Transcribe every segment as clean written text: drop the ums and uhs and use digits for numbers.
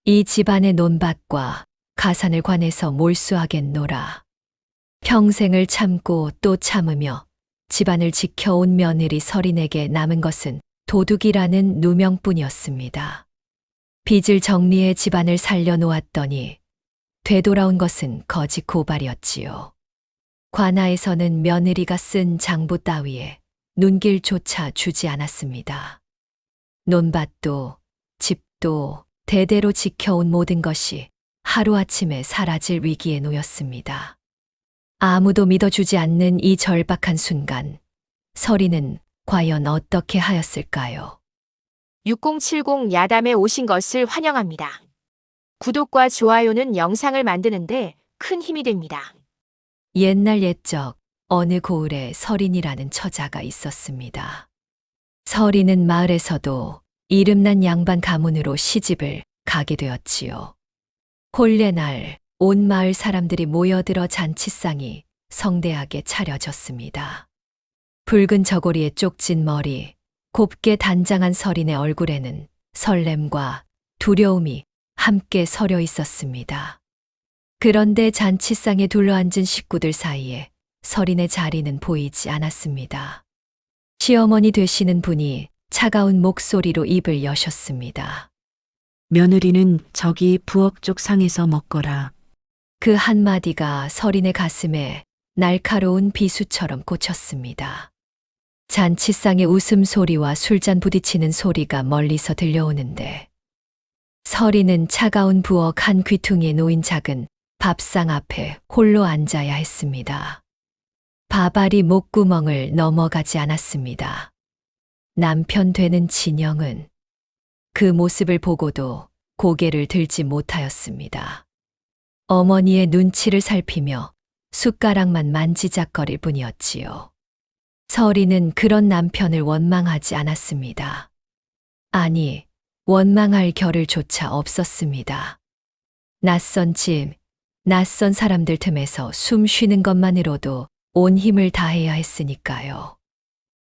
이 집안의 논밭과 가산을 관해서 몰수하겠노라. 평생을 참고 또 참으며 집안을 지켜온 며느리 설인에게 남은 것은 도둑이라는 누명뿐이었습니다. 빚을 정리해 집안을 살려놓았더니 되돌아온 것은 거짓 고발이었지요. 관아에서는 며느리가 쓴 장부 따위에 눈길조차 주지 않았습니다. 논밭도 집도 대대로 지켜온 모든 것이 하루아침에 사라질 위기에 놓였습니다. 아무도 믿어주지 않는 이 절박한 순간, 설이는 과연 어떻게 하였을까요? 6070 야담에 오신 것을 환영합니다. 구독과 좋아요는 영상을 만드는데 큰 힘이 됩니다. 옛날 옛적 어느 고을에 설인이라는 처자가 있었습니다. 설인은 마을에서도 이름난 양반 가문으로 시집을 가게 되었지요. 혼례날 온 마을 사람들이 모여들어 잔치상이 성대하게 차려졌습니다. 붉은 저고리에 쪽진 머리, 곱게 단장한 설인의 얼굴에는 설렘과 두려움이 함께 서려 있었습니다. 그런데 잔치상에 둘러앉은 식구들 사이에 설인의 자리는 보이지 않았습니다. 시어머니 되시는 분이 차가운 목소리로 입을 여셨습니다. 며느리는 저기 부엌 쪽 상에서 먹거라. 그 한마디가 설인의 가슴에 날카로운 비수처럼 꽂혔습니다. 잔치상의 웃음소리와 술잔 부딪히는 소리가 멀리서 들려오는데 설인은 차가운 부엌 한 귀퉁이에 놓인 작은 밥상 앞에 홀로 앉아야 했습니다. 밥알이 목구멍을 넘어가지 않았습니다. 남편 되는 진영은 그 모습을 보고도 고개를 들지 못하였습니다. 어머니의 눈치를 살피며 숟가락만 만지작거릴 뿐이었지요. 설이는 그런 남편을 원망하지 않았습니다. 아니, 원망할 겨를 조차 없었습니다. 낯선 집, 낯선 사람들 틈에서 숨 쉬는 것만으로도 온 힘을 다해야 했으니까요.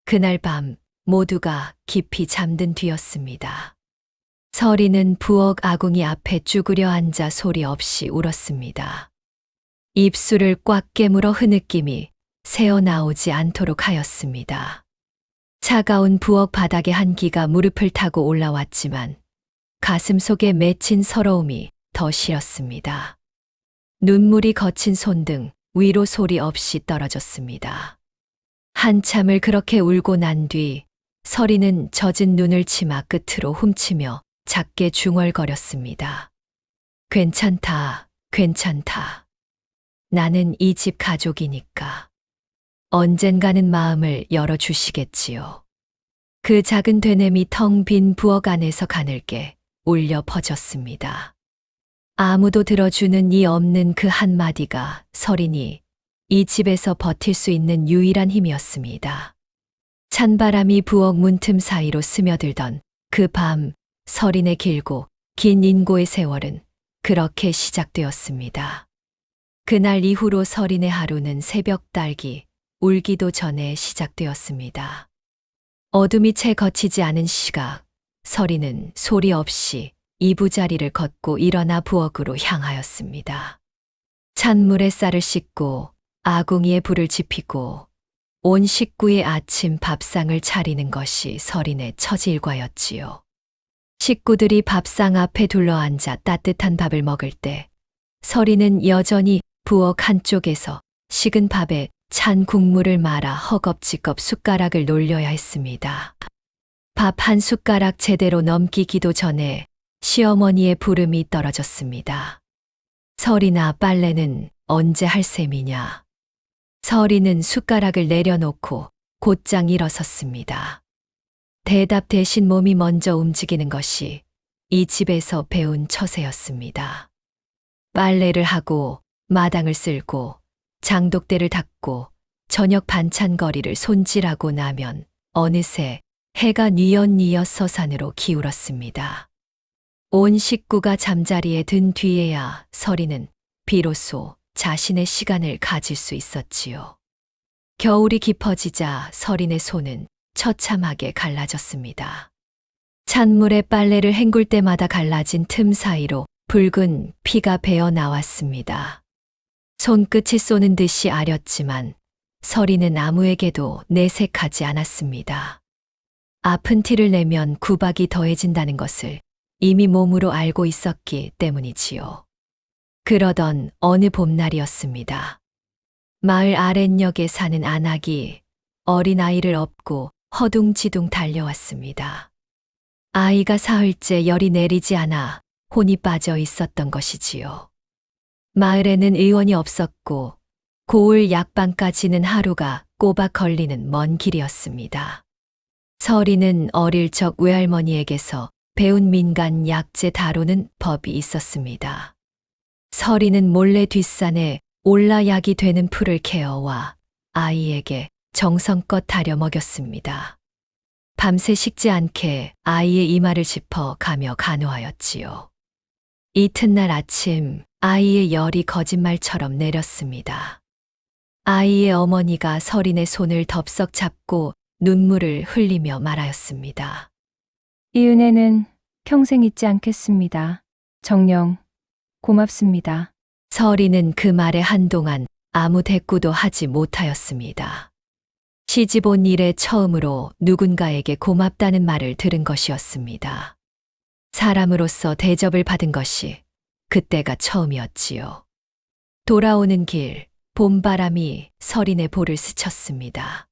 그날 밤 모두가 깊이 잠든 뒤였습니다. 설이는 부엌 아궁이 앞에 쭈그려 앉아 소리 없이 울었습니다. 입술을 꽉 깨물어 흐느낌이 새어나오지 않도록 하였습니다. 차가운 부엌 바닥의 한기가 무릎을 타고 올라왔지만 가슴 속에 맺힌 서러움이 더 실었습니다. 눈물이 거친 손등 위로 소리 없이 떨어졌습니다. 한참을 그렇게 울고 난 뒤 설이는 젖은 눈을 치마 끝으로 훔치며 작게 중얼거렸습니다. 괜찮다, 괜찮다. 나는 이 집 가족이니까. 언젠가는 마음을 열어주시겠지요. 그 작은 되뇌미 텅 빈 부엌 안에서 가늘게 울려 퍼졌습니다. 아무도 들어주는 이 없는 그 한마디가 설인이 이 집에서 버틸 수 있는 유일한 힘이었습니다. 찬바람이 부엌 문틈 사이로 스며들던 그 밤 설인의 길고 긴 인고의 세월은 그렇게 시작되었습니다. 그날 이후로 설인의 하루는 새벽 딸기, 울기도 전에 시작되었습니다. 어둠이 채 거치지 않은 시각, 설인은 소리 없이 이부자리를 걷고 일어나 부엌으로 향하였습니다. 찬물에 쌀을 씻고 아궁이에 불을 지피고 온 식구의 아침 밥상을 차리는 것이 설인의 첫 일과였지요. 식구들이 밥상 앞에 둘러앉아 따뜻한 밥을 먹을 때 설인은 여전히 부엌 한쪽에서 식은 밥에 찬 국물을 말아 허겁지겁 숟가락을 놀려야 했습니다. 밥 한 숟가락 제대로 넘기기도 전에 시어머니의 부름이 떨어졌습니다. 설이나 빨래는 언제 할 셈이냐. 설이는 숟가락을 내려놓고 곧장 일어섰습니다. 대답 대신 몸이 먼저 움직이는 것이 이 집에서 배운 처세였습니다. 빨래를 하고 마당을 쓸고 장독대를 닦고 저녁 반찬거리를 손질하고 나면 어느새 해가 뉘엿뉘엿 서산으로 기울었습니다. 온 식구가 잠자리에 든 뒤에야 설이는 비로소 자신의 시간을 가질 수 있었지요. 겨울이 깊어지자 설인의 손은 처참하게 갈라졌습니다. 찬물에 빨래를 헹굴 때마다 갈라진 틈 사이로 붉은 피가 배어 나왔습니다. 손끝이 쏘는 듯이 아렸지만 서리는 아무에게도 내색하지 않았습니다. 아픈 티를 내면 구박이 더해진다는 것을 이미 몸으로 알고 있었기 때문이지요. 그러던 어느 봄날이었습니다. 마을 아랫역에 사는 안악이 어린아이를 업고 허둥지둥 달려왔습니다. 아이가 사흘째 열이 내리지 않아 혼이 빠져 있었던 것이지요. 마을에는 의원이 없었고 고을 약방까지는 하루가 꼬박 걸리는 먼 길이었습니다. 서리는 어릴 적 외할머니에게서 배운 민간 약재 다루는 법이 있었습니다. 서리는 몰래 뒷산에 올라 약이 되는 풀을 캐어와 아이에게 정성껏 다려 먹였습니다. 밤새 식지 않게 아이의 이마를 짚어 가며 간호하였지요. 이튿날 아침 아이의 열이 거짓말처럼 내렸습니다. 아이의 어머니가 서린의 손을 덥석 잡고 눈물을 흘리며 말하였습니다. 이 은혜는 평생 잊지 않겠습니다. 정녕, 고맙습니다. 서린은 그 말에 한동안 아무 대꾸도 하지 못하였습니다. 시집 온 일에 처음으로 누군가에게 고맙다는 말을 들은 것이었습니다. 사람으로서 대접을 받은 것이 그때가 처음이었지요. 돌아오는 길, 봄바람이 서린의 볼을 스쳤습니다.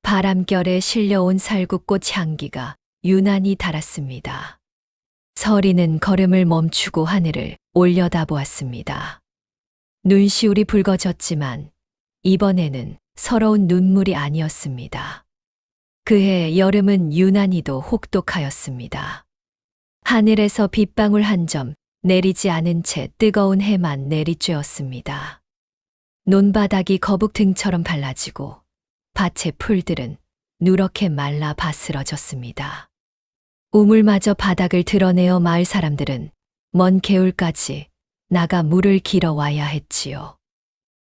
바람결에 실려온 살구꽃 향기가 유난히 달았습니다. 서린은 걸음을 멈추고 하늘을 올려다보았습니다. 눈시울이 붉어졌지만 이번에는 서러운 눈물이 아니었습니다. 그해 여름은 유난히도 혹독하였습니다. 하늘에서 빗방울 한 점 내리지 않은 채 뜨거운 해만 내리쬐었습니다. 논바닥이 거북 등처럼 발라지고 밭의 풀들은 누렇게 말라 바스러졌습니다. 우물마저 바닥을 드러내어 마을 사람들은 먼 개울까지 나가 물을 길어 와야 했지요.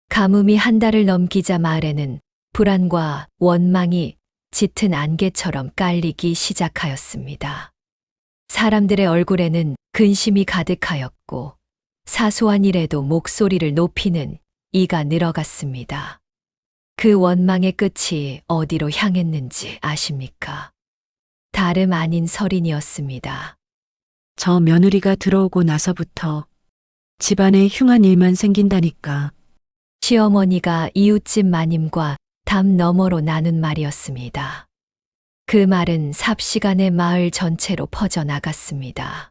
가뭄이 한 달을 넘기자 마을에는 불안과 원망이 짙은 안개처럼 깔리기 시작하였습니다. 사람들의 얼굴에는 근심이 가득하였고 사소한 일에도 목소리를 높이는 이가 늘어갔습니다. 그 원망의 끝이 어디로 향했는지 아십니까? 다름 아닌 서린이었습니다. 저 며느리가 들어오고 나서부터 집안에 흉한 일만 생긴다니까. 시어머니가 이웃집 마님과 담 너머로 나눈 말이었습니다. 그 말은 삽시간에 마을 전체로 퍼져나갔습니다.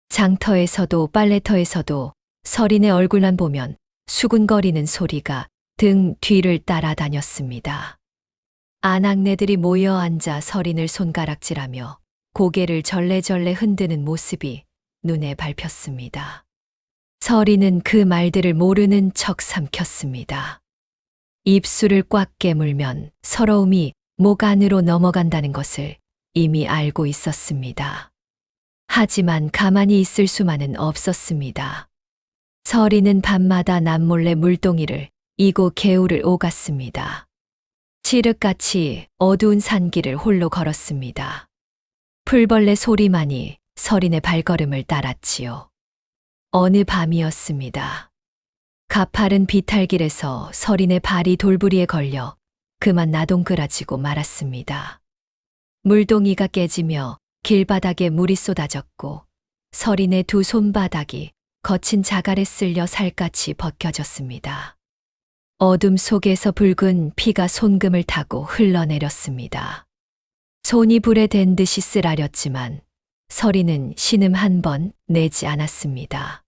장터에서도 빨래터에서도 서린의 얼굴만 보면 수군거리는 소리가 등 뒤를 따라다녔습니다. 아낙네들이 모여 앉아 서린을 손가락질하며 고개를 절레절레 흔드는 모습이 눈에 밟혔습니다. 서린은 그 말들을 모르는 척 삼켰습니다. 입술을 꽉 깨물면 서러움이 목 안으로 넘어간다는 것을 이미 알고 있었습니다. 하지만 가만히 있을 수만은 없었습니다. 서린은 밤마다 남몰래 물동이를 이고 개울을 오갔습니다. 칠흑같이 어두운 산길을 홀로 걸었습니다. 풀벌레 소리만이 서린의 발걸음을 따랐지요. 어느 밤이었습니다. 가파른 비탈길에서 서린의 발이 돌부리에 걸려 그만 나동그라지고 말았습니다. 물동이가 깨지며 길바닥에 물이 쏟아졌고 서린의 두 손바닥이 거친 자갈에 쓸려 살갗이 벗겨졌습니다. 어둠 속에서 붉은 피가 손금을 타고 흘러내렸습니다. 손이 불에 댄 듯이 쓰라렸지만 서린은 신음 한 번 내지 않았습니다.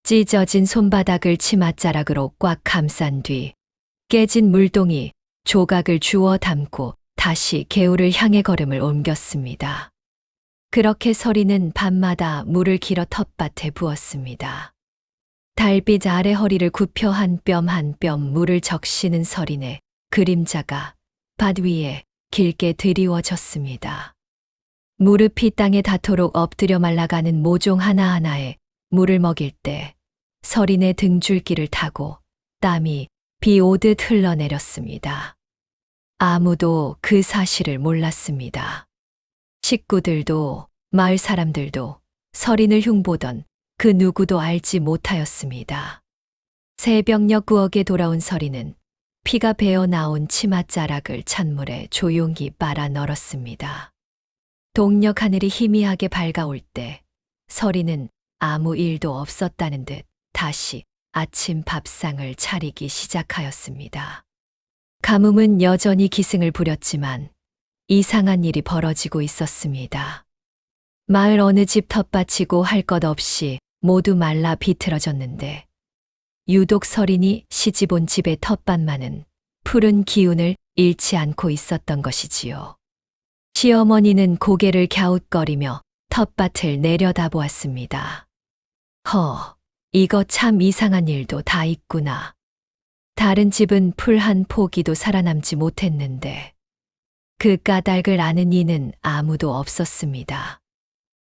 찢어진 손바닥을 치맛자락으로 꽉 감싼 뒤 깨진 물동이 조각을 주워 담고 다시 개울을 향해 걸음을 옮겼습니다. 그렇게 서린은 밤마다 물을 길어 텃밭에 부었습니다. 달빛 아래 허리를 굽혀 한 뼘 한 뼘 물을 적시는 서린의 그림자가 밭 위에 길게 드리워졌습니다. 무릎이 땅에 닿도록 엎드려 말라가는 모종 하나하나에 물을 먹일 때 서린의 등줄기를 타고 땀이 비 오듯 흘러내렸습니다. 아무도 그 사실을 몰랐습니다. 식구들도 마을 사람들도 서린을 흉보던 그 누구도 알지 못하였습니다. 새벽녘 구역에 돌아온 서린은 피가 배어 나온 치맛자락을 찬물에 조용히 빨아 널었습니다. 동력 하늘이 희미하게 밝아올 때 서린은 아무 일도 없었다는 듯 다시 아침 밥상을 차리기 시작하였습니다. 가뭄은 여전히 기승을 부렸지만 이상한 일이 벌어지고 있었습니다. 마을 어느 집 텃밭이고 할 것 없이 모두 말라 비틀어졌는데 유독 서린이 시집온 집의 텃밭만은 푸른 기운을 잃지 않고 있었던 것이지요. 시어머니는 고개를 갸웃거리며 텃밭을 내려다보았습니다. 이거 참 이상한 일도 다 있구나. 다른 집은 풀 한 포기도 살아남지 못했는데 그 까닭을 아는 이는 아무도 없었습니다.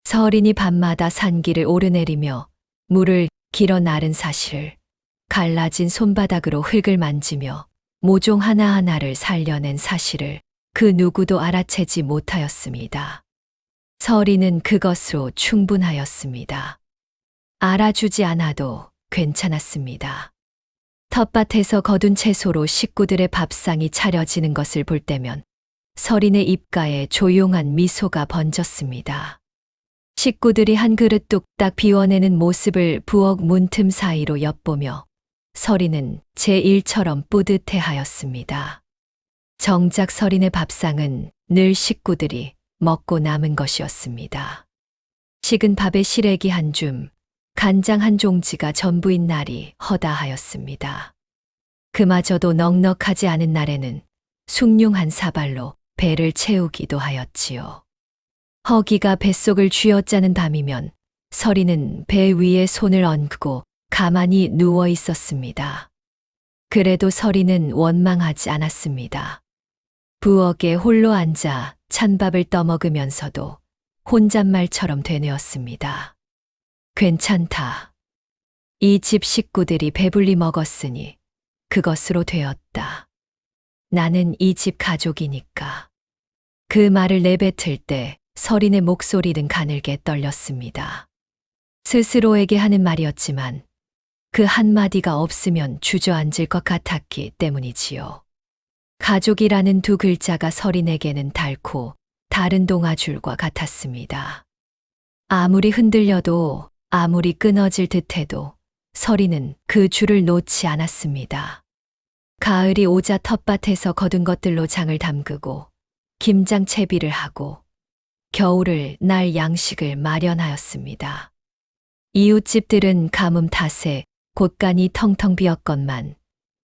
서린이 밤마다 산길을 오르내리며 물을 길어 나른 사실을 갈라진 손바닥으로 흙을 만지며 모종 하나하나를 살려낸 사실을 그 누구도 알아채지 못하였습니다. 서린은 그것으로 충분하였습니다. 알아주지 않아도 괜찮았습니다. 텃밭에서 거둔 채소로 식구들의 밥상이 차려지는 것을 볼 때면 서린의 입가에 조용한 미소가 번졌습니다. 식구들이 한 그릇 뚝딱 비워내는 모습을 부엌 문틈 사이로 엿보며 서린은 제1처럼 뿌듯해하였습니다. 정작 서린의 밥상은 늘 식구들이 먹고 남은 것이었습니다. 식은 밥에 시래기 한 줌, 간장 한 종지가 전부인 날이 허다하였습니다. 그마저도 넉넉하지 않은 날에는 숭늉 한 사발로 배를 채우기도 하였지요. 허기가 뱃속을 쥐어짜는 밤이면 서린은 배 위에 손을 얹고 가만히 누워 있었습니다. 그래도 서린은 원망하지 않았습니다. 부엌에 홀로 앉아 찬밥을 떠먹으면서도 혼잣말처럼 되뇌었습니다. 괜찮다. 이 집 식구들이 배불리 먹었으니 그것으로 되었다. 나는 이 집 가족이니까. 그 말을 내뱉을 때 서린의 목소리는 가늘게 떨렸습니다. 스스로에게 하는 말이었지만 그 한마디가 없으면 주저앉을 것 같았기 때문이지요. 가족이라는 두 글자가 서린에게는 닳고 다른 동아줄과 같았습니다. 아무리 흔들려도 아무리 끊어질 듯해도 서린은 그 줄을 놓지 않았습니다. 가을이 오자 텃밭에서 거둔 것들로 장을 담그고 김장 채비를 하고 겨울을 날 양식을 마련하였습니다. 이웃집들은 가뭄 탓에 곳간이 텅텅 비었건만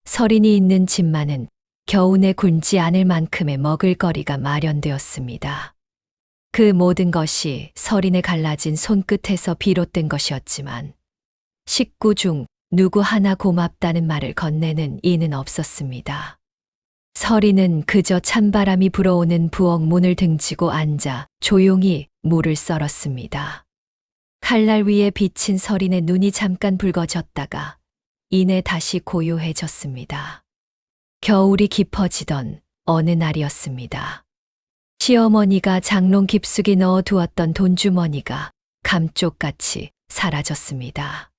서린이 있는 집만은 겨우내 굶지 않을 만큼의 먹을거리가 마련되었습니다. 그 모든 것이 서린의 갈라진 손끝에서 비롯된 것이었지만 식구 중 누구 하나 고맙다는 말을 건네는 이는 없었습니다. 서린은 그저 찬바람이 불어오는 부엌 문을 등지고 앉아 조용히 물을 썰었습니다. 칼날 위에 비친 서린의 눈이 잠깐 붉어졌다가 이내 다시 고요해졌습니다. 겨울이 깊어지던 어느 날이었습니다. 시어머니가 장롱 깊숙이 넣어두었던 돈주머니가 감쪽같이 사라졌습니다.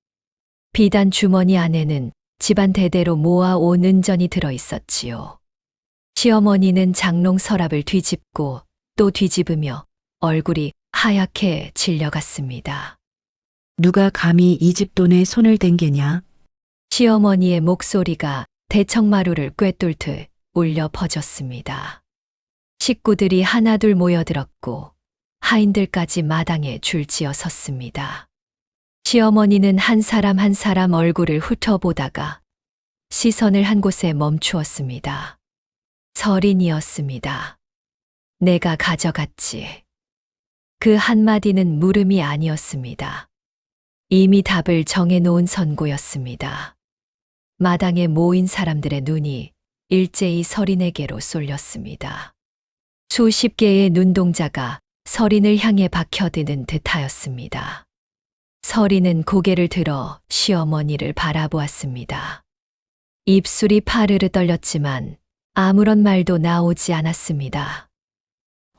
비단 주머니 안에는 집안 대대로 모아온 은전이 들어있었지요. 시어머니는 장롱 서랍을 뒤집고 또 뒤집으며 얼굴이 하얗게 질려갔습니다. 누가 감히 이 집 돈에 손을 댄 게냐? 시어머니의 목소리가 대청마루를 꿰뚫듯 울려 퍼졌습니다. 식구들이 하나둘 모여들었고 하인들까지 마당에 줄지어 섰습니다. 시어머니는 한 사람 한 사람 얼굴을 훑어보다가 시선을 한 곳에 멈추었습니다. 서린이었습니다. 내가 가져갔지. 그 한마디는 물음이 아니었습니다. 이미 답을 정해놓은 선고였습니다. 마당에 모인 사람들의 눈이 일제히 서린에게로 쏠렸습니다. 수십 개의 눈동자가 서린을 향해 박혀드는 듯하였습니다. 서린은 고개를 들어 시어머니를 바라보았습니다. 입술이 파르르 떨렸지만 아무런 말도 나오지 않았습니다.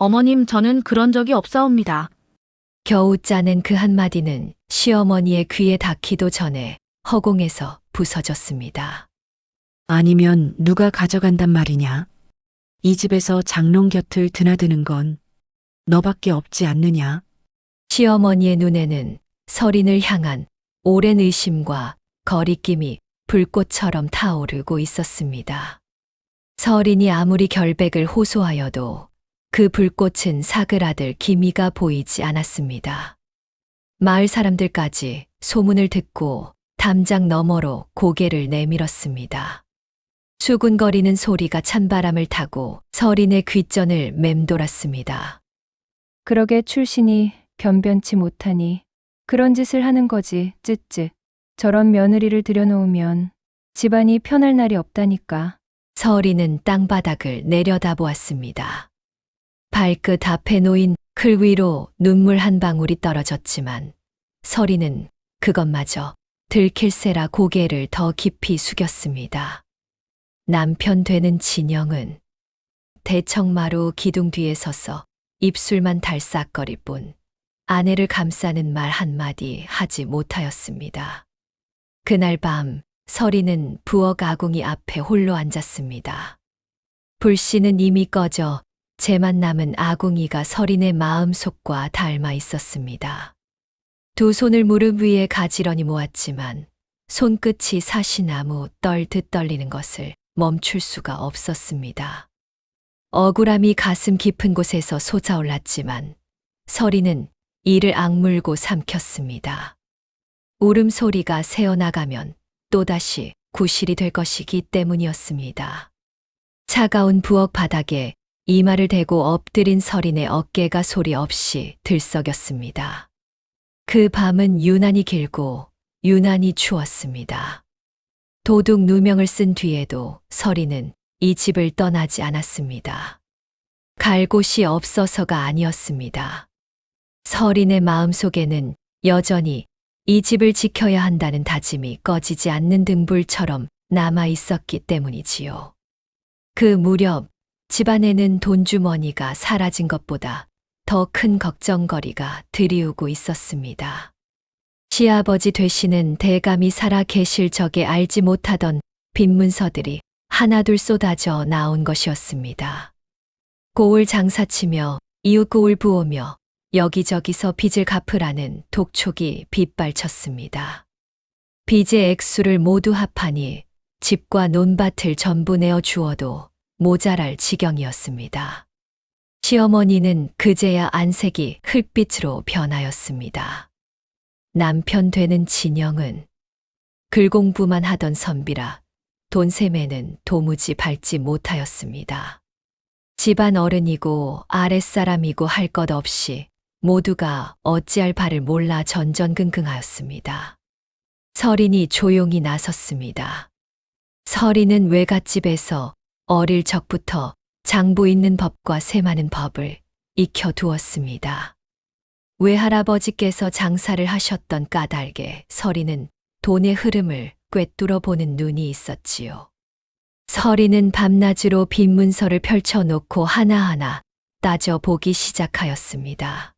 어머님, 저는 그런 적이 없사옵니다. 겨우 짜낸 그 한마디는 시어머니의 귀에 닿기도 전에 허공에서 부서졌습니다. 아니면 누가 가져간단 말이냐? 이 집에서 장롱 곁을 드나드는 건 너밖에 없지 않느냐? 시어머니의 눈에는 서린을 향한 오랜 의심과 거리낌이 불꽃처럼 타오르고 있었습니다. 서린이 아무리 결백을 호소하여도 그 불꽃은 사그라들 기미가 보이지 않았습니다. 마을 사람들까지 소문을 듣고 담장 너머로 고개를 내밀었습니다. 수군거리는 소리가 찬바람을 타고 서린의 귓전을 맴돌았습니다. 그러게 출신이 변변치 못하니 그런 짓을 하는 거지, 쯧쯧. 저런 며느리를 들여놓으면 집안이 편할 날이 없다니까. 서린은 땅바닥을 내려다보았습니다. 발끝 앞에 놓인 클 위로 눈물 한 방울이 떨어졌지만 서린은 그것마저 들킬세라 고개를 더 깊이 숙였습니다. 남편 되는 진영은 대청마루 기둥 뒤에 서서 입술만 달싹거릴 뿐 아내를 감싸는 말 한마디 하지 못하였습니다. 그날 밤 서린은 부엌 아궁이 앞에 홀로 앉았습니다. 불씨는 이미 꺼져 재만 남은 아궁이가 서린의 마음속과 닮아 있었습니다. 두 손을 무릎 위에 가지런히 모았지만 손끝이 사시나무 떨듯 떨리는 것을 멈출 수가 없었습니다. 억울함이 가슴 깊은 곳에서 솟아올랐지만 서린은 이를 악물고 삼켰습니다. 울음소리가 새어나가면 또다시 구실이 될 것이기 때문이었습니다. 차가운 부엌 바닥에 이마를 대고 엎드린 서린의 어깨가 소리 없이 들썩였습니다. 그 밤은 유난히 길고 유난히 추웠습니다. 도둑 누명을 쓴 뒤에도 서린은 이 집을 떠나지 않았습니다. 갈 곳이 없어서가 아니었습니다. 서린의 마음속에는 여전히 이 집을 지켜야 한다는 다짐이 꺼지지 않는 등불처럼 남아 있었기 때문이지요. 그 무렵 집안에는 돈주머니가 사라진 것보다 더 큰 걱정거리가 드리우고 있었습니다. 시아버지 되시는 대감이 살아 계실 적에 알지 못하던 빈문서들이 하나둘 쏟아져 나온 것이었습니다. 고을 장사치며 이웃 고을 부오며 여기저기서 빚을 갚으라는 독촉이 빗발쳤습니다. 빚의 액수를 모두 합하니 집과 논밭을 전부 내어 주어도 모자랄 지경이었습니다. 시어머니는 그제야 안색이 흙빛으로 변하였습니다. 남편 되는 진영은 글 공부만 하던 선비라 돈셈에는 도무지 밟지 못하였습니다. 집안 어른이고 아랫사람이고 할 것 없이 모두가 어찌할 바를 몰라 전전긍긍하였습니다. 서린이 조용히 나섰습니다. 서린은 외갓집에서 어릴 적부터 장부 있는 법과 세마는 법을 익혀두었습니다. 외할아버지께서 장사를 하셨던 까닭에 서린은 돈의 흐름을 꿰뚫어 보는 눈이 있었지요. 서린은 밤낮으로 빈 문서를 펼쳐놓고 하나하나 따져보기 시작하였습니다.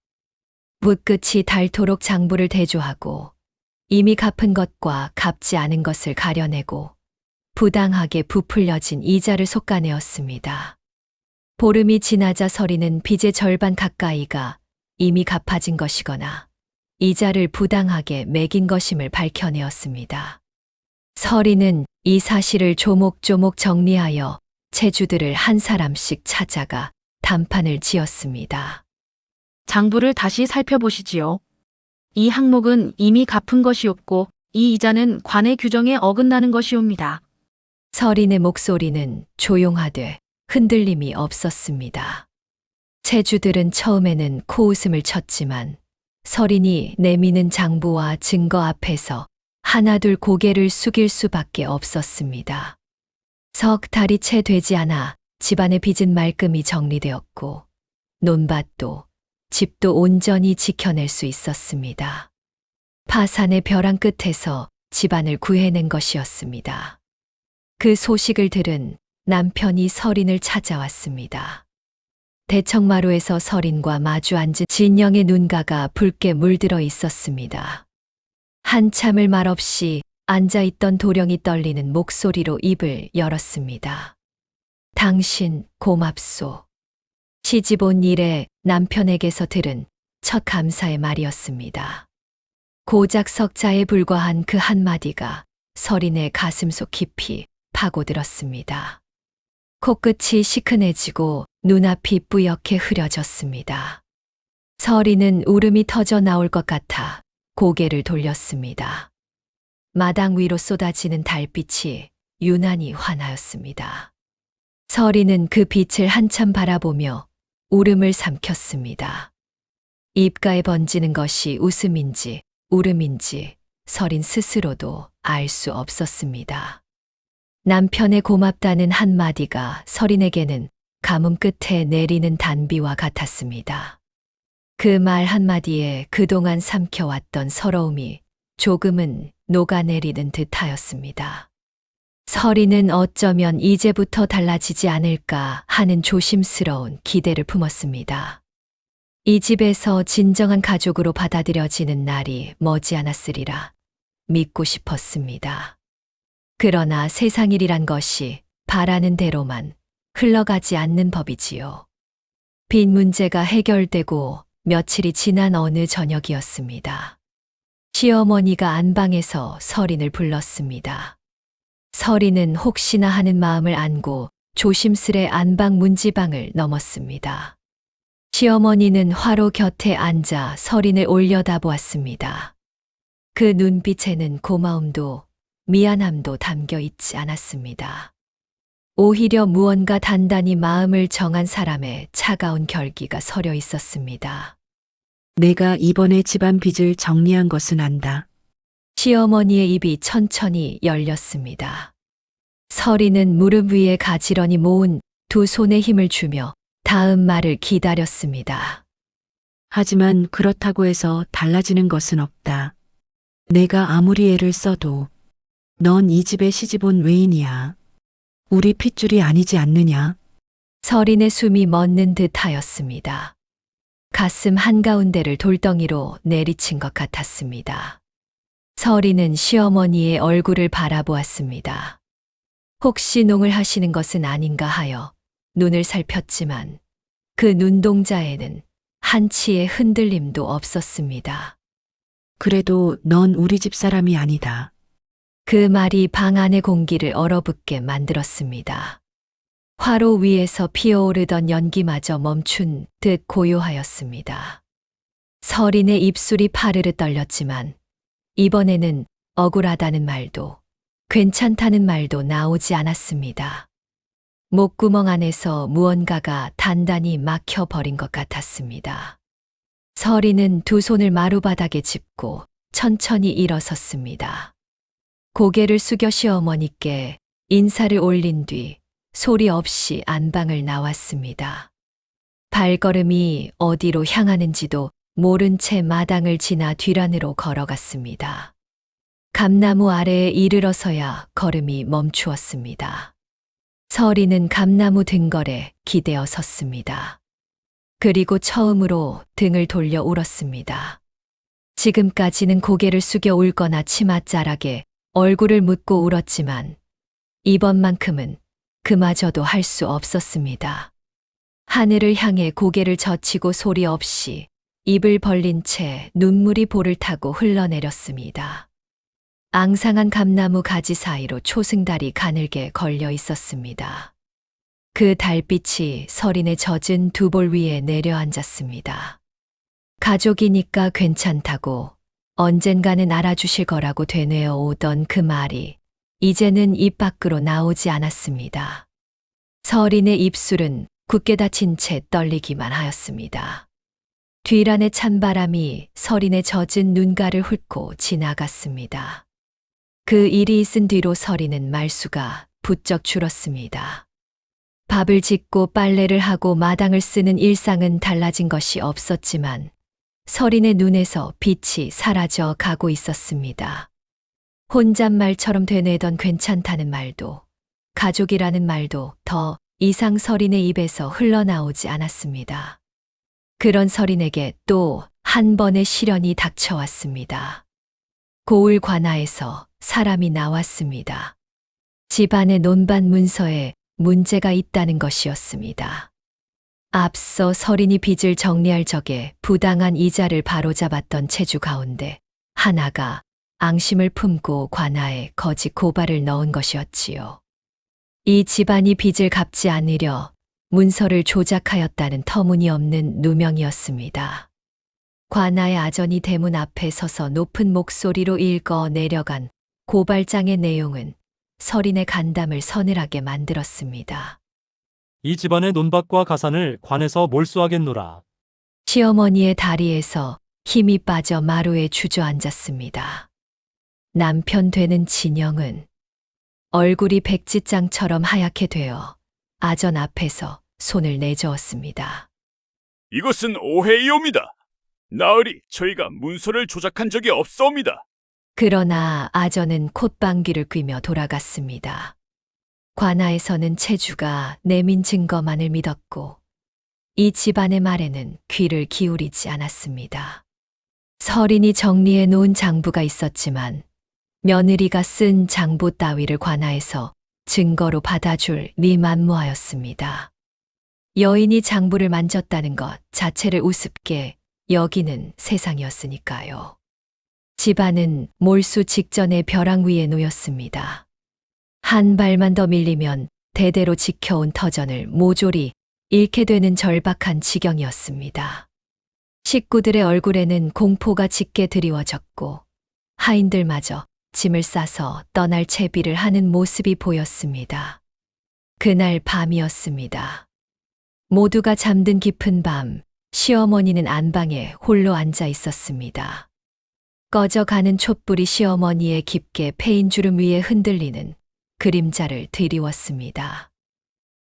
묵끝이 닳도록 장부를 대조하고 이미 갚은 것과 갚지 않은 것을 가려내고 부당하게 부풀려진 이자를 솎아내었습니다. 보름이 지나자 서린은 빚의 절반 가까이가 이미 갚아진 것이거나 이자를 부당하게 매긴 것임을 밝혀내었습니다. 서린은 이 사실을 조목조목 정리하여 채주들을 한 사람씩 찾아가 단판을 지었습니다. 장부를 다시 살펴보시지요. 이 항목은 이미 갚은 것이옵고 이 이자는 관의 규정에 어긋나는 것이옵니다. 서린의 목소리는 조용하되 흔들림이 없었습니다. 채주들은 처음에는 코웃음을 쳤지만 서린이 내미는 장부와 증거 앞에서 하나둘 고개를 숙일 수밖에 없었습니다. 석 달이 채 되지 않아 집안의 빚은 말끔히 정리되었고 논밭도 집도 온전히 지켜낼 수 있었습니다. 파산의 벼랑 끝에서 집안을 구해낸 것이었습니다. 그 소식을 들은 남편이 서린을 찾아왔습니다. 대청마루에서 서린과 마주 앉은 진영의 눈가가 붉게 물들어 있었습니다. 한참을 말없이 앉아있던 도령이 떨리는 목소리로 입을 열었습니다. 당신 고맙소. 시집 온 일에 남편에게서 들은 첫 감사의 말이었습니다. 고작 석자에 불과한 그 한마디가 서린의 가슴속 깊이 파고들었습니다. 코끝이 시큰해지고 눈앞이 뿌옇게 흐려졌습니다. 서린은 울음이 터져 나올 것 같아 고개를 돌렸습니다. 마당 위로 쏟아지는 달빛이 유난히 환하였습니다. 서린은 그 빛을 한참 바라보며 울음을 삼켰습니다. 입가에 번지는 것이 웃음인지 울음인지 서린 스스로도 알 수 없었습니다. 남편의 고맙다는 한마디가 서린에게는 가뭄 끝에 내리는 단비와 같았습니다. 그 말 한마디에 그동안 삼켜왔던 서러움이 조금은 녹아내리는 듯하였습니다. 서린은 어쩌면 이제부터 달라지지 않을까 하는 조심스러운 기대를 품었습니다. 이 집에서 진정한 가족으로 받아들여지는 날이 머지않았으리라 믿고 싶었습니다. 그러나 세상 일이란 것이 바라는 대로만 흘러가지 않는 법이지요. 빚 문제가 해결되고 며칠이 지난 어느 저녁이었습니다. 시어머니가 안방에서 서린을 불렀습니다. 서린은 혹시나 하는 마음을 안고 조심스레 안방 문지방을 넘었습니다. 시어머니는 화로 곁에 앉아 서린을 올려다보았습니다. 그 눈빛에는 고마움도 미안함도 담겨 있지 않았습니다. 오히려 무언가 단단히 마음을 정한 사람의 차가운 결기가 서려 있었습니다. 내가 이번에 집안 빚을 정리한 것은 안다. 시어머니의 입이 천천히 열렸습니다. 서린은 무릎 위에 가지런히 모은 두 손에 힘을 주며 다음 말을 기다렸습니다. 하지만 그렇다고 해서 달라지는 것은 없다. 내가 아무리 애를 써도 넌 이 집에 시집 온 외인이야. 우리 핏줄이 아니지 않느냐? 서린의 숨이 멎는 듯 하였습니다. 가슴 한가운데를 돌덩이로 내리친 것 같았습니다. 서린은 시어머니의 얼굴을 바라보았습니다. 혹시 농을 하시는 것은 아닌가 하여 눈을 살폈지만 그 눈동자에는 한치의 흔들림도 없었습니다. 그래도 넌 우리 집 사람이 아니다. 그 말이 방 안의 공기를 얼어붙게 만들었습니다. 화로 위에서 피어오르던 연기마저 멈춘 듯 고요하였습니다. 서린의 입술이 파르르 떨렸지만 이번에는 억울하다는 말도 괜찮다는 말도 나오지 않았습니다. 목구멍 안에서 무언가가 단단히 막혀버린 것 같았습니다. 서린은 두 손을 마루바닥에 짚고 천천히 일어섰습니다. 고개를 숙여 시어머니께 인사를 올린 뒤 소리 없이 안방을 나왔습니다. 발걸음이 어디로 향하는지도 모른 채 마당을 지나 뒤란으로 걸어갔습니다. 감나무 아래에 이르러서야 걸음이 멈추었습니다. 서린은 감나무 등걸에 기대어 섰습니다. 그리고 처음으로 등을 돌려 울었습니다. 지금까지는 고개를 숙여 울거나 치맛자락에 얼굴을 묻고 울었지만 이번만큼은 그마저도 할 수 없었습니다. 하늘을 향해 고개를 젖히고 소리 없이 입을 벌린 채 눈물이 볼을 타고 흘러내렸습니다. 앙상한 감나무 가지 사이로 초승달이 가늘게 걸려 있었습니다. 그 달빛이 서린의 젖은 두 볼 위에 내려앉았습니다. 가족이니까 괜찮다고 언젠가는 알아주실 거라고 되뇌어 오던 그 말이 이제는 입 밖으로 나오지 않았습니다. 서린의 입술은 굳게 닫힌 채 떨리기만 하였습니다. 뒤란의 찬바람이 서린의 젖은 눈가를 훑고 지나갔습니다. 그 일이 있은 뒤로 서린은 말수가 부쩍 줄었습니다. 밥을 짓고 빨래를 하고 마당을 쓰는 일상은 달라진 것이 없었지만 서린의 눈에서 빛이 사라져 가고 있었습니다. 혼잣말처럼 되뇌던 괜찮다는 말도 가족이라는 말도 더 이상 서린의 입에서 흘러나오지 않았습니다. 그런 서린에게 또 한 번의 시련이 닥쳐왔습니다. 고을 관아에서 사람이 나왔습니다. 집안의 논밭 문서에 문제가 있다는 것이었습니다. 앞서 서린이 빚을 정리할 적에 부당한 이자를 바로잡았던 체주 가운데 하나가 앙심을 품고 관아에 거짓 고발을 넣은 것이었지요. 이 집안이 빚을 갚지 않으려 문서를 조작하였다는 터무니없는 누명이었습니다. 관아의 아전이 대문 앞에 서서 높은 목소리로 읽어 내려간 고발장의 내용은 서린의 간담을 서늘하게 만들었습니다. 이 집안의 논밭과 가산을 관에서 몰수하겠노라. 시어머니의 다리에서 힘이 빠져 마루에 주저앉았습니다. 남편 되는 진영은 얼굴이 백지장처럼 하얗게 되어 아전 앞에서 손을 내저었습니다. 이것은 오해이옵니다. 나으리 저희가 문서를 조작한 적이 없사옵니다. 그러나 아전은 콧방귀를 뀌며 돌아갔습니다. 관아에서는 체주가 내민 증거만을 믿었고 이 집안의 말에는 귀를 기울이지 않았습니다. 서린이 정리해 놓은 장부가 있었지만 며느리가 쓴 장부 따위를 관아에서 증거로 받아줄 리 만무하였습니다. 여인이 장부를 만졌다는 것 자체를 우습게 여기는 세상이었으니까요. 집안은 몰수 직전에 벼랑 위에 놓였습니다. 한 발만 더 밀리면 대대로 지켜온 터전을 모조리 잃게 되는 절박한 지경이었습니다. 식구들의 얼굴에는 공포가 짙게 드리워졌고 하인들마저 짐을 싸서 떠날 채비를 하는 모습이 보였습니다. 그날 밤이었습니다. 모두가 잠든 깊은 밤, 시어머니는 안방에 홀로 앉아 있었습니다. 꺼져가는 촛불이 시어머니의 깊게 패인 주름 위에 흔들리는 그림자를 드리웠습니다.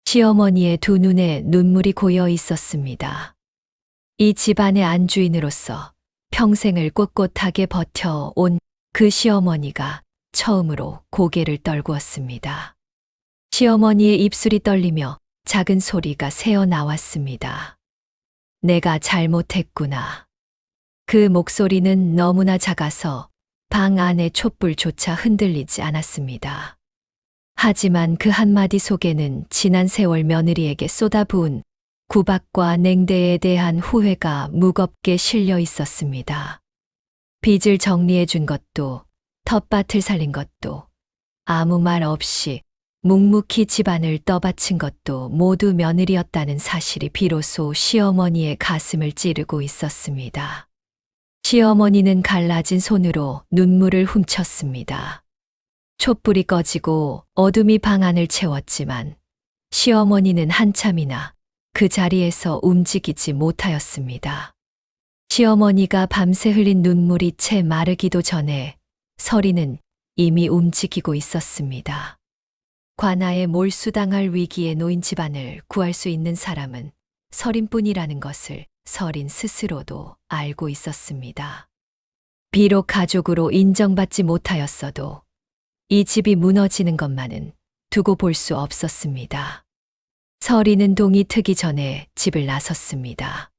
시어머니의 두 눈에 눈물이 고여 있었습니다. 이 집안의 안주인으로서 평생을 꼿꼿하게 버텨온 그 시어머니가 처음으로 고개를 떨구었습니다. 시어머니의 입술이 떨리며 작은 소리가 새어 나왔습니다. 내가 잘못했구나. 그 목소리는 너무나 작아서 방 안의 촛불조차 흔들리지 않았습니다. 하지만 그 한마디 속에는 지난 세월 며느리에게 쏟아부은 구박과 냉대에 대한 후회가 무겁게 실려 있었습니다. 빚을 정리해 준 것도 텃밭을 살린 것도 아무 말 없이 묵묵히 집안을 떠받친 것도 모두 며느리였다는 사실이 비로소 시어머니의 가슴을 찌르고 있었습니다. 시어머니는 갈라진 손으로 눈물을 훔쳤습니다. 촛불이 꺼지고 어둠이 방 안을 채웠지만 시어머니는 한참이나 그 자리에서 움직이지 못하였습니다. 시어머니가 밤새 흘린 눈물이 채 마르기도 전에 서리는 이미 움직이고 있었습니다. 관아에 몰수당할 위기에 놓인 집안을 구할 수 있는 사람은 서린뿐이라는 것을 서린 스스로도 알고 있었습니다. 비록 가족으로 인정받지 못하였어도 이 집이 무너지는 것만은 두고 볼 수 없었습니다. 서린은 동이 트기 전에 집을 나섰습니다.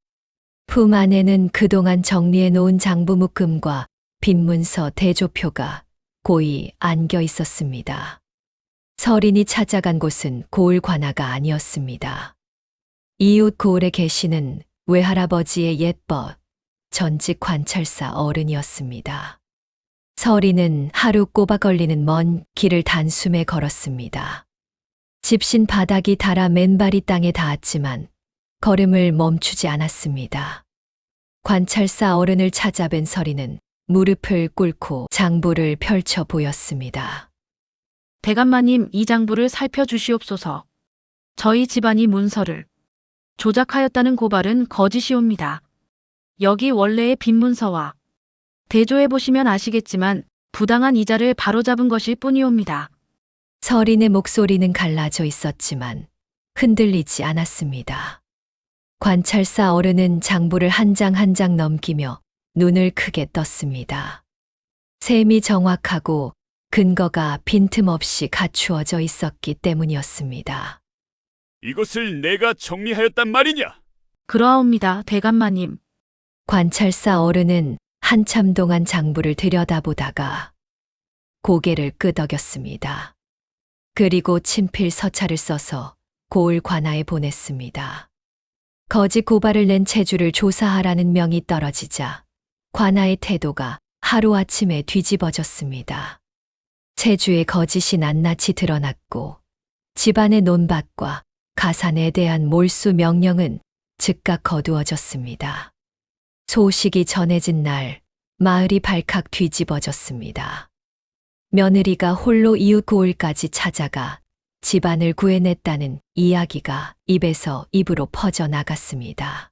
품 안에는 그동안 정리해 놓은 장부 묶음과 빈문서 대조표가 고이 안겨 있었습니다. 서린이 찾아간 곳은 고을 관아가 아니었습니다. 이웃 고을에 계시는 외할아버지의 옛벗 전직 관찰사 어른이었습니다. 서린은 하루 꼬박 걸리는 먼 길을 단숨에 걸었습니다. 집신 바닥이 닳아 맨발이 땅에 닿았지만 걸음을 멈추지 않았습니다. 관찰사 어른을 찾아뵌 서린은 무릎을 꿇고 장부를 펼쳐 보였습니다. 대감마님, 이 장부를 살펴주시옵소서. 저희 집안이 문서를 조작하였다는 고발은 거짓이옵니다. 여기 원래의 빈문서와 대조해보시면 아시겠지만 부당한 이자를 바로잡은 것일 뿐이옵니다. 서린의 목소리는 갈라져 있었지만 흔들리지 않았습니다. 관찰사 어른은 장부를 한 장 한 장 넘기며 눈을 크게 떴습니다. 셈이 정확하고 근거가 빈틈없이 갖추어져 있었기 때문이었습니다. 이것을 내가 정리하였단 말이냐? 그러하옵니다, 대감마님. 관찰사 어른은 한참 동안 장부를 들여다보다가 고개를 끄덕였습니다. 그리고 친필 서찰을 써서 고을 관아에 보냈습니다. 거짓 고발을 낸 체주를 조사하라는 명이 떨어지자 관아의 태도가 하루아침에 뒤집어졌습니다. 체주의 거짓이 낱낱이 드러났고 집안의 논밭과 가산에 대한 몰수 명령은 즉각 거두어졌습니다. 소식이 전해진 날 마을이 발칵 뒤집어졌습니다. 며느리가 홀로 이웃 고을까지 찾아가 집안을 구해냈다는 이야기가 입에서 입으로 퍼져나갔습니다.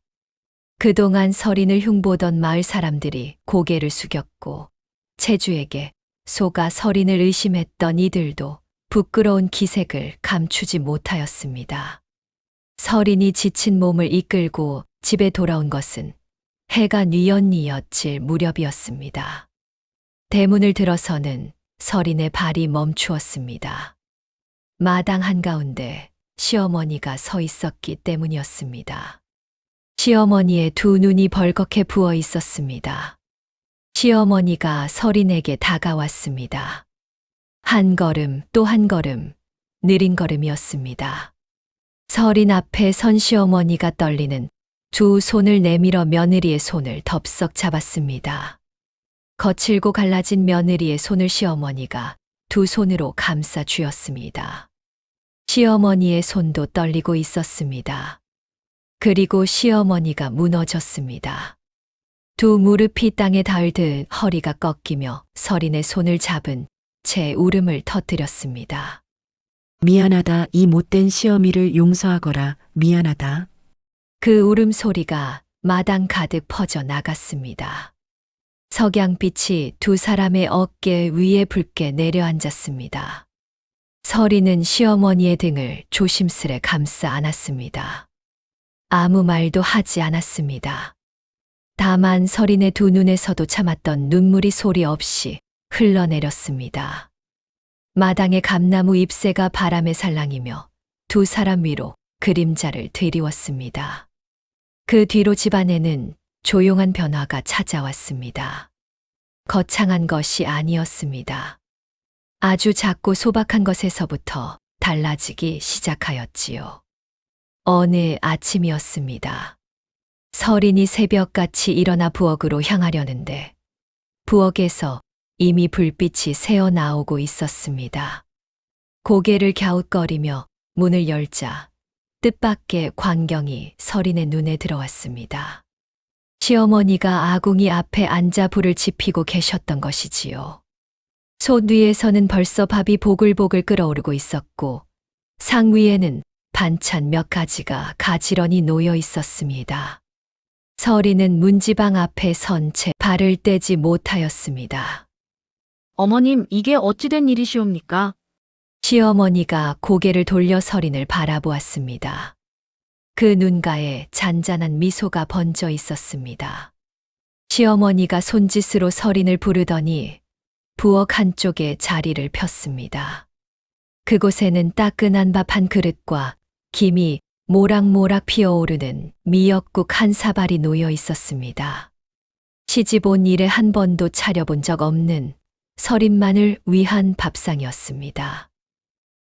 그동안 서린을 흉보던 마을 사람들이 고개를 숙였고 체주에게 속아 서린을 의심했던 이들도 부끄러운 기색을 감추지 못하였습니다. 서린이 지친 몸을 이끌고 집에 돌아온 것은 해가 뉘엿뉘엿 질 무렵이었습니다. 대문을 들어서는 서린의 발이 멈추었습니다. 마당 한가운데 시어머니가 서 있었기 때문이었습니다. 시어머니의 두 눈이 벌겋게 부어 있었습니다. 시어머니가 서린에게 다가왔습니다. 한 걸음 또 한 걸음, 느린 걸음이었습니다. 서린 앞에 선 시어머니가 떨리는 두 손을 내밀어 며느리의 손을 덥석 잡았습니다. 거칠고 갈라진 며느리의 손을 시어머니가 두 손으로 감싸 쥐었습니다. 시어머니의 손도 떨리고 있었습니다. 그리고 시어머니가 무너졌습니다. 두 무릎이 땅에 닿을 허리가 꺾이며 서린의 손을 잡은 채 울음을 터뜨렸습니다. 미안하다. 이 못된 시어미를 용서하거라. 미안하다. 그 울음소리가 마당 가득 퍼져 나갔습니다. 석양빛이 두 사람의 어깨 위에 붉게 내려앉았습니다. 서린은 시어머니의 등을 조심스레 감싸 안았습니다. 아무 말도 하지 않았습니다. 다만 서린의 두 눈에서도 참았던 눈물이 소리 없이 흘러내렸습니다. 마당의 감나무 잎새가 바람에 살랑이며 두 사람 위로 그림자를 드리웠습니다. 그 뒤로 집안에는 조용한 변화가 찾아왔습니다. 거창한 것이 아니었습니다. 아주 작고 소박한 것에서부터 달라지기 시작하였지요. 어느 아침이었습니다. 서린이 새벽같이 일어나 부엌으로 향하려는데 부엌에서 이미 불빛이 새어나오고 있었습니다. 고개를 갸웃거리며 문을 열자 뜻밖의 광경이 서린의 눈에 들어왔습니다. 시어머니가 아궁이 앞에 앉아 불을 지피고 계셨던 것이지요. 솥 위에서는 벌써 밥이 보글보글 끓어오르고 있었고 상 위에는 반찬 몇 가지가 가지런히 놓여 있었습니다. 서린은 문지방 앞에 선 채 발을 떼지 못하였습니다. 어머님, 이게 어찌된 일이시옵니까? 시어머니가 고개를 돌려 서린을 바라보았습니다. 그 눈가에 잔잔한 미소가 번져 있었습니다. 시어머니가 손짓으로 서린을 부르더니 부엌 한쪽에 자리를 폈습니다. 그곳에는 따끈한 밥 한 그릇과 김이 모락모락 피어오르는 미역국 한 사발이 놓여 있었습니다. 시집 온 이래 한 번도 차려본 적 없는 서린만을 위한 밥상이었습니다.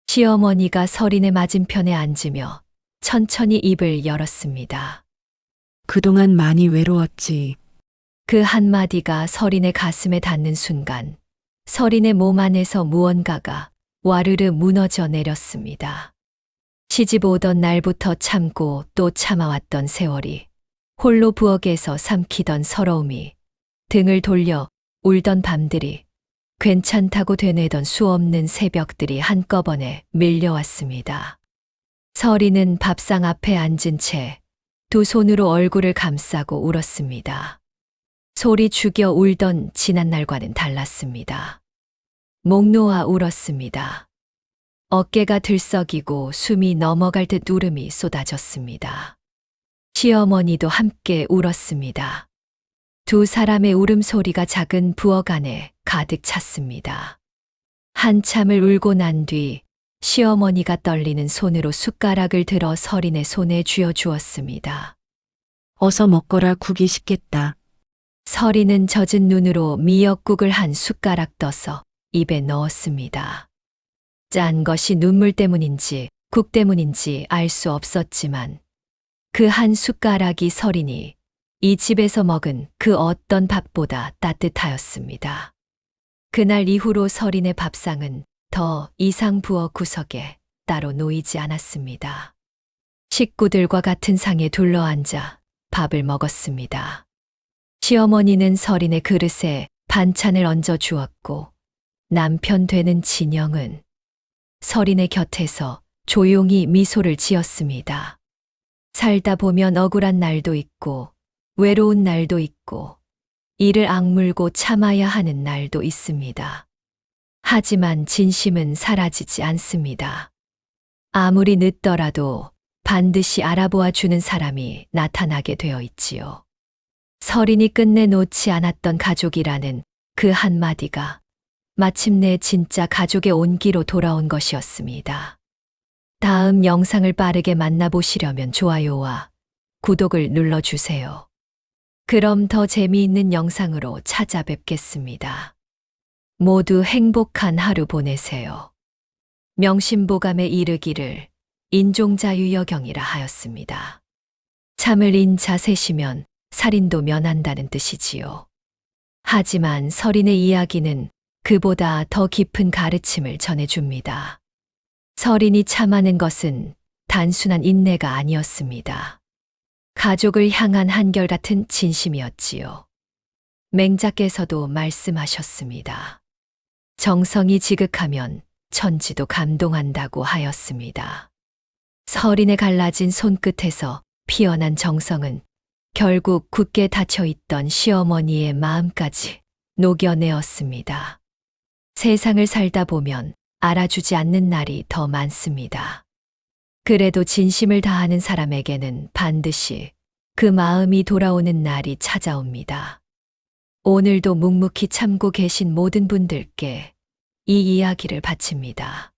시어머니가 서린의 맞은편에 앉으며 천천히 입을 열었습니다. 그동안 많이 외로웠지. 그 한마디가 서린의 가슴에 닿는 순간 서린의 몸 안에서 무언가가 와르르 무너져 내렸습니다. 시집 오던 날부터 참고 또 참아왔던 세월이, 홀로 부엌에서 삼키던 서러움이, 등을 돌려 울던 밤들이, 괜찮다고 되뇌던 수없는 새벽들이 한꺼번에 밀려왔습니다. 서린은 밥상 앞에 앉은 채 두 손으로 얼굴을 감싸고 울었습니다. 소리 죽여 울던 지난날과는 달랐습니다. 목 놓아 울었습니다. 어깨가 들썩이고 숨이 넘어갈 듯 울음이 쏟아졌습니다. 시어머니도 함께 울었습니다. 두 사람의 울음소리가 작은 부엌 안에 가득 찼습니다. 한참을 울고 난 뒤 시어머니가 떨리는 손으로 숟가락을 들어 서린의 손에 쥐어 주었습니다. 어서 먹거라 국이 식겠다. 서린은 젖은 눈으로 미역국을 한 숟가락 떠서 입에 넣었습니다. 짠 것이 눈물 때문인지 국 때문인지 알 수 없었지만 그 한 숟가락이 서린이 이 집에서 먹은 그 어떤 밥보다 따뜻하였습니다. 그날 이후로 서린의 밥상은 더 이상 부엌 구석에 따로 놓이지 않았습니다. 식구들과 같은 상에 둘러앉아 밥을 먹었습니다. 시어머니는 서린의 그릇에 반찬을 얹어 주었고 남편 되는 진영은 서린의 곁에서 조용히 미소를 지었습니다. 살다 보면 억울한 날도 있고 외로운 날도 있고 이를 악물고 참아야 하는 날도 있습니다. 하지만 진심은 사라지지 않습니다. 아무리 늦더라도 반드시 알아보아 주는 사람이 나타나게 되어 있지요. 서린이 끝내 놓지 않았던 가족이라는 그 한마디가 마침내 진짜 가족의 온기로 돌아온 것이었습니다. 다음 영상을 빠르게 만나보시려면 좋아요와 구독을 눌러주세요. 그럼 더 재미있는 영상으로 찾아뵙겠습니다. 모두 행복한 하루 보내세요. 명심보감에 이르기를 인종자유여경이라 하였습니다. 참을 인자 셋이면 살인도 면한다는 뜻이지요. 하지만 서린의 이야기는 그보다 더 깊은 가르침을 전해줍니다. 서린이 참아낸 것은 단순한 인내가 아니었습니다. 가족을 향한 한결같은 진심이었지요. 맹자께서도 말씀하셨습니다. 정성이 지극하면 천지도 감동한다고 하였습니다. 서린의 갈라진 손끝에서 피어난 정성은 결국 굳게 닫혀있던 시어머니의 마음까지 녹여내었습니다. 세상을 살다 보면 알아주지 않는 날이 더 많습니다. 그래도 진심을 다하는 사람에게는 반드시 그 마음이 돌아오는 날이 찾아옵니다. 오늘도 묵묵히 참고 계신 모든 분들께 이 이야기를 바칩니다.